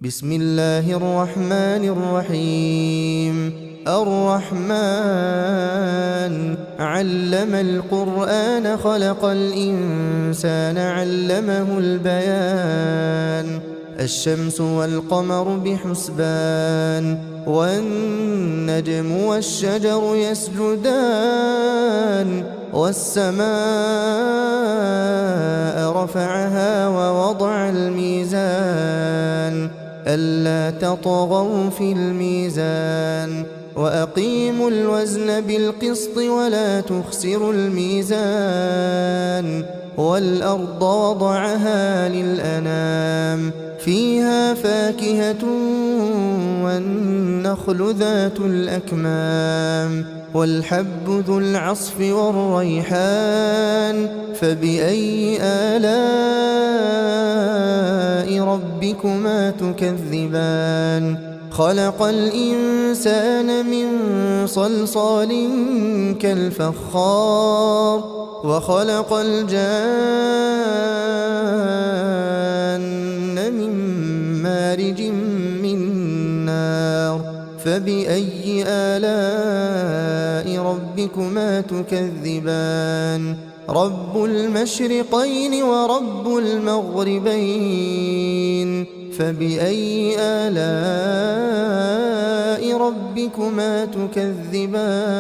بسم الله الرحمن الرحيم. الرحمن علم القرآن خلق الإنسان علمه البيان. الشمس والقمر بحسبان والنجم والشجر يسجدان والسماء رفعها ووضع الميزان ألا تطغوا في الميزان وأقيموا الوزن بالقسط ولا تخسروا الميزان والأرض وضعها للأنام فيها فاكهة والنخل ذات الأكمام والحب ذو العصف والريحان فبأي آلاء ربكما تكذبان خلق الإنسان من صلصال كالفخار وخلق الجان من مارج من نار فبأي آلاء ربكما تكذبان رب المشرقين ورب المغربين فبأي آلاء ربكما تكذبان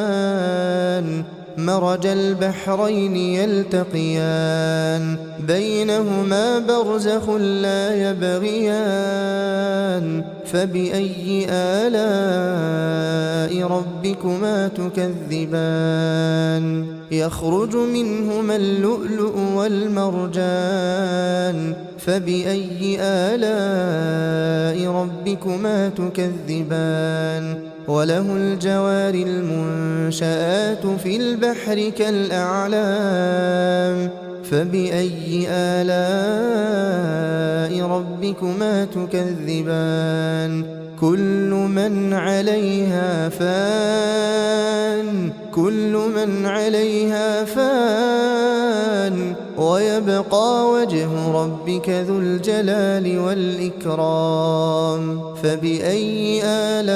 مرج البحرين يلتقيان بينهما برزخ لا يبغيان فبأي آلاء ربكما تكذبان يخرج منهما اللؤلؤ والمرجان فبأي آلاء ربكما تكذبان وله الجوار المنشآت في البحر كالأعلام فبأي آلاء ربكما تكذبان كل من عليها فان ويبقى وجه ربك ذو الجلال والإكرام فبأي آلاء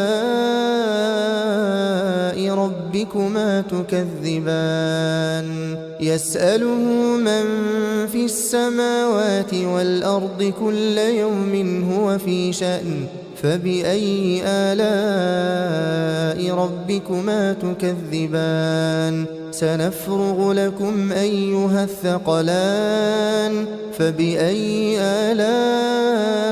ربكما تكذبان يسأله من في السماوات والأرض كل يوم هو في شأن فبأي آلاء ربكما تكذبان سنفرغ لكم أيها الثقلان فبأي آلاء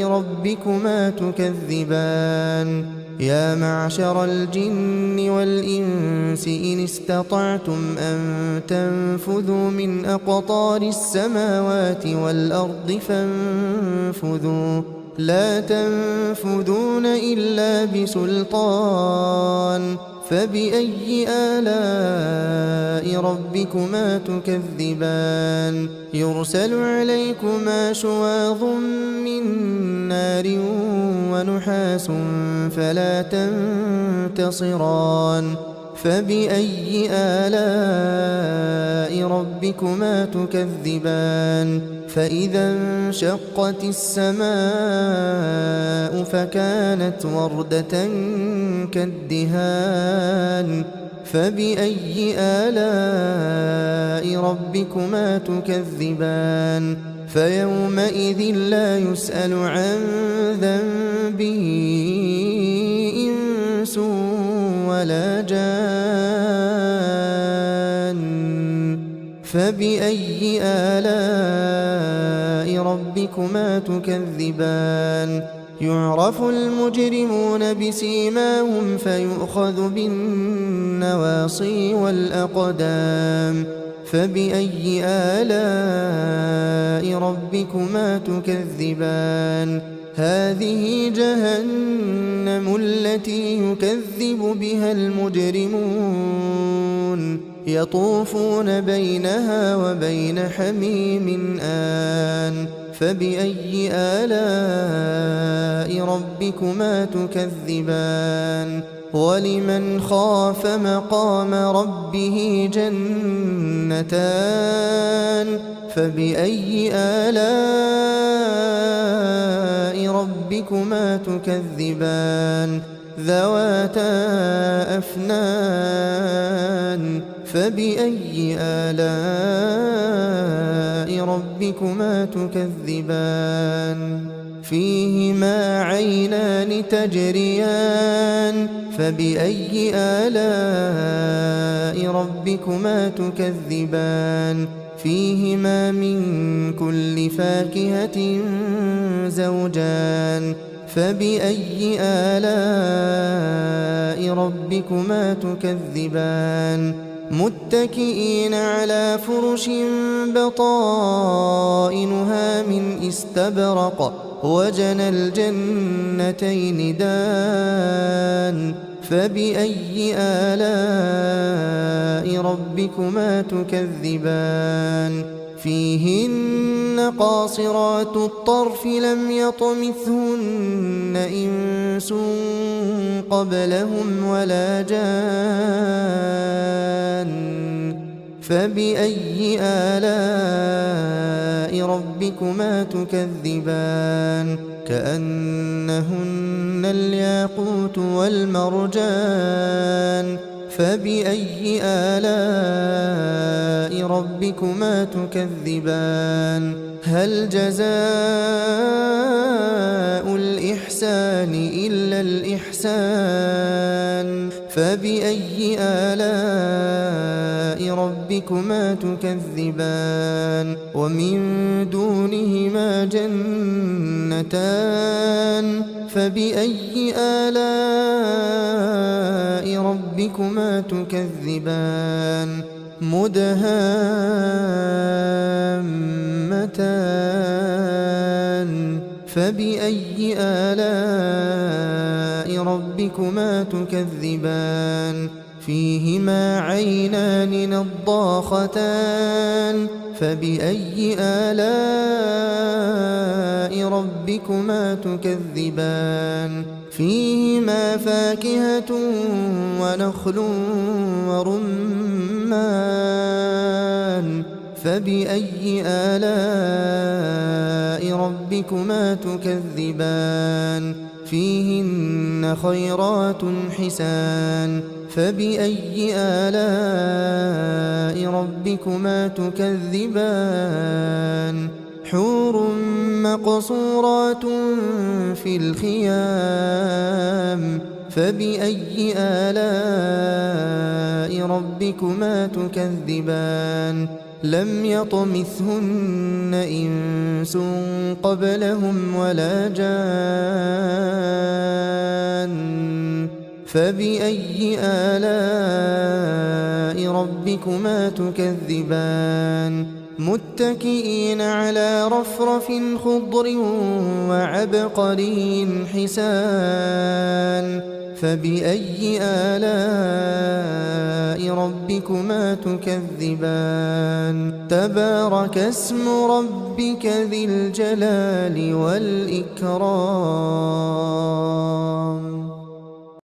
ربكما تكذبان يا معشر الجن والإنس إن استطعتم أن تنفذوا من أقطار السماوات والأرض فانفذوا لا تنفذون إلا بسلطان فبأي آلاء ربكما تكذبان يرسل عليكما شواظ من نار ونحاس فلا تنتصران فبأي آلاء ربكما تكذبان فإذا انشقت السماء فكانت وردة كالدهان فبأي آلاء ربكما تكذبان فيومئذ لا يسأل عن ذنبه إنس ولا جان فبأي آلاء ربكما تكذبان يعرف المجرمون بسيماهم فيؤخذ بالنواصي والأقدام فبأي آلاء ربكما تكذبان هذه جهنم التي يكذب بها المجرمون يطوفون بينها وبين حميم آن فبأي آلاء ربكما تكذبان ولمن خاف مقام ربه جنتان فبأي آلاء ربكما تكذبان ذواتا أفنان فبأي آلاء ربكما تكذبان فيهما عينان تجريان فبأي آلاء ربكما تكذبان فيهما من كل فاكهة زوجان فبأي آلاء ربكما تكذبان متكئين على فرش بطائنها من استبرق وجنى الجنتين دان فبأي آلاء ربكما تكذبان فيهن قاصرات الطرف لم يطمثهن إنس قبلهم ولا جان فبأي آلاء ربكما تكذبان كأنهن الياقوت والمرجان فبأي آلاء ربكما تكذبان هل جزاء الإحسان إلا الإحسان فبأي آلاء ربكما تكذبان ومن دونهما جنتان فبأي آلاء ربكما تكذبان مدهامتان فبأي آلاء ربكما تكذبان فيهما عينان نضاختان فبأي آلاء ربكما تكذبان فيهما فاكهة ونخل ورمان فبأي آلاء ربكما تكذبان فيهن خيرات حسان فبأي آلاء ربكما تكذبان حور مقصورات في الخيام فبأي آلاء ربكما تكذبان لم يطمثهن إنس قبلهم ولا جان فبأي آلاء ربكما تكذبان متكئين على رفرف خضر وعبقري حسان فبأي آلاء ربكما تكذبان تبارك اسم ربك ذي الجلال والإكرام